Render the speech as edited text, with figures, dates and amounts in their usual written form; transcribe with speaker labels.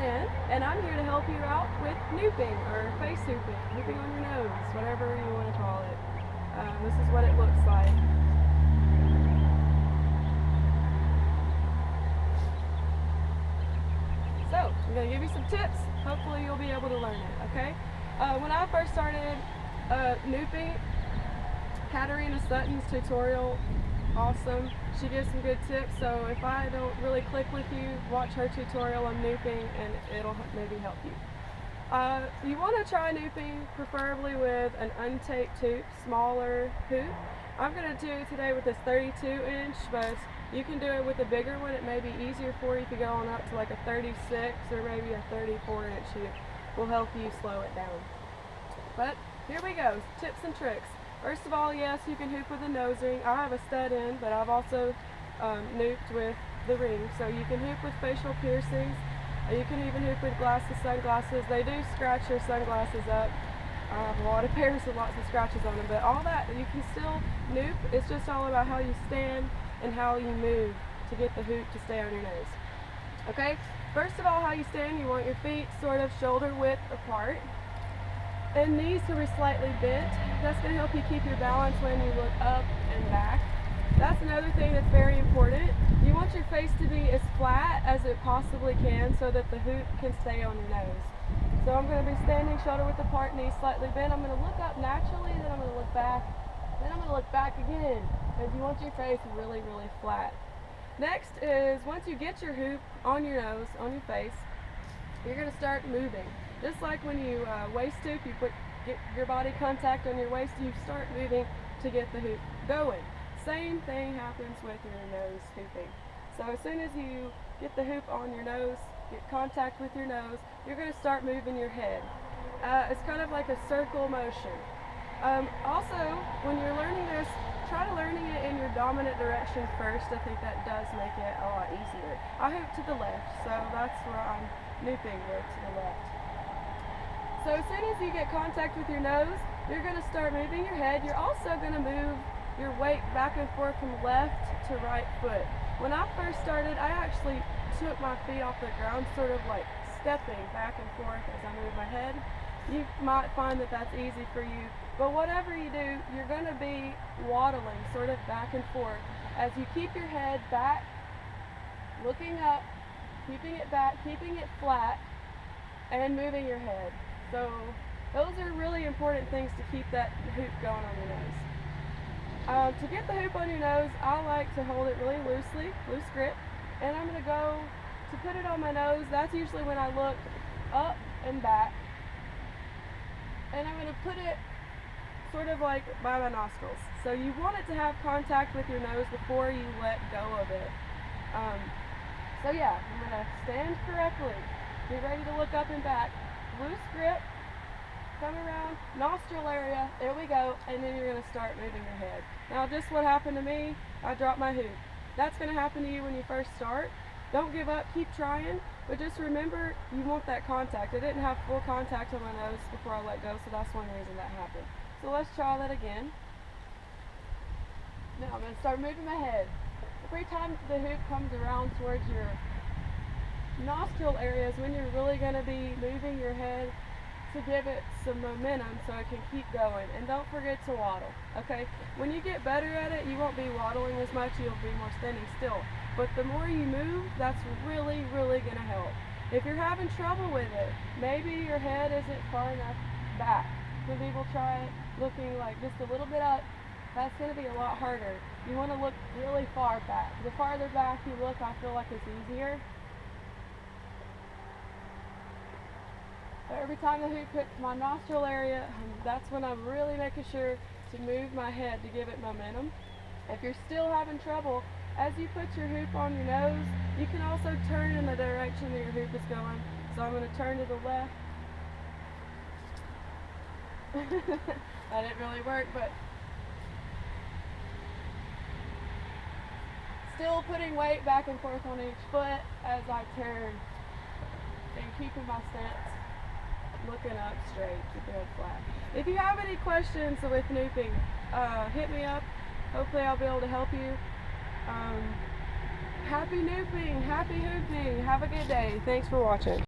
Speaker 1: Jen, and I'm here to help you out with nooping or face hooping, hooping on your nose, whatever you want to call it. This is what it looks like. So, I'm going to give you some tips. Hopefully you'll be able to learn it, okay? When I first started nooping, Katarina Sutton's tutorial, awesome. She gives some good tips, so if I don't really click with you, watch her tutorial on nooping and it'll maybe help you. You want to try nooping preferably with an untaped hoop, smaller hoop. I'm going to do it today with this 32-inch, but you can do it with a bigger one. It may be easier for you if you go on up to like a 36 or maybe a 34-inch hoop. Will help you slow it down. But here we go, tips and tricks. First of all, yes, you can hoop with a nose ring. I have a stud in, but I've also nooped with the ring. So you can hoop with facial piercings. You can even hoop with glasses, sunglasses. They do scratch your sunglasses up. I have a lot of pairs with lots of scratches on them, but all that, you can still noop. It's just all about how you stand and how you move to get the hoop to stay on your nose. Okay, first of all, how you stand, you want your feet sort of shoulder width apart and knees to be slightly bent. That's going to help you keep your balance when you look up and back. That's another thing that's very important. You want your face to be as flat as it possibly can so that the hoop can stay on your nose. So I'm going to be standing shoulder width apart, knees slightly bent. I'm going to look up naturally, then I'm going to look back, then I'm going to look back again. Because you want your face really, really flat. Next is once you get your hoop on your nose, on your face, you're going to start moving. Just like when you waist hoop, you get your body contact on your waist, you start moving to get the hoop going. Same thing happens with your nose hooping. So as soon as you get the hoop on your nose, get contact with your nose, you're going to start moving your head. It's kind of like a circle motion. Also, when you're learning this, try learning it in your dominant direction first. I think that does make it a lot easier. I hoop to the left, so that's where I'm nooping with, to the left. So as soon as you get contact with your nose, you're going to start moving your head. You're also going to move your weight back and forth from left to right foot. When I first started, I actually took my feet off the ground, sort of like stepping back and forth as I move my head. You might find that that's easy for you, but whatever you do, you're going to be waddling sort of back and forth as you keep your head back, looking up, keeping it back, keeping it flat, and moving your head. So those are really important things to keep that hoop going on your nose. To get the hoop on your nose, I like to hold it really loosely, loose grip, and I'm going to go to put it on my nose. That's usually when I look up and back, and I'm going to put it sort of like by my nostrils. So you want it to have contact with your nose before you let go of it. So yeah, I'm going to stand correctly, be ready to look up and back, loose grip, come around, nostril area, there we go, and then you're going to start moving your head. Now just what happened to me, I dropped my hoop. That's going to happen to you when you first start. Don't give up, keep trying, but just remember you want that contact. I didn't have full contact on my nose before I let go, so that's one reason that happened. So let's try that again. Now I'm going to start moving my head. Every time the hoop comes around towards your nostril areas, when you're really going to be moving your head to give it some momentum so it can keep going. And don't forget to waddle, okay? When you get better at it, you won't be waddling as much, you'll be more standing still. But the more you move, that's really, really going to help. If you're having trouble with it, maybe your head isn't far enough back. Some people try it looking like just a little bit up. That's going to be a lot harder. You want to look really far back. The farther back you look, I feel like it's easier. But every time the hoop hits my nostril area, that's when I'm really making sure to move my head to give it momentum. If you're still having trouble, as you put your hoop on your nose, you can also turn in the direction that your hoop is going. So I'm going to turn to the left. That didn't really work, but still putting weight back and forth on each foot as I turn and keeping my stance looking up straight, keep your head flat. If you have any questions with nooping, hit me up. Hopefully I'll be able to help you. Happy nooping, happy hooping. Have a good day. Thanks for watching.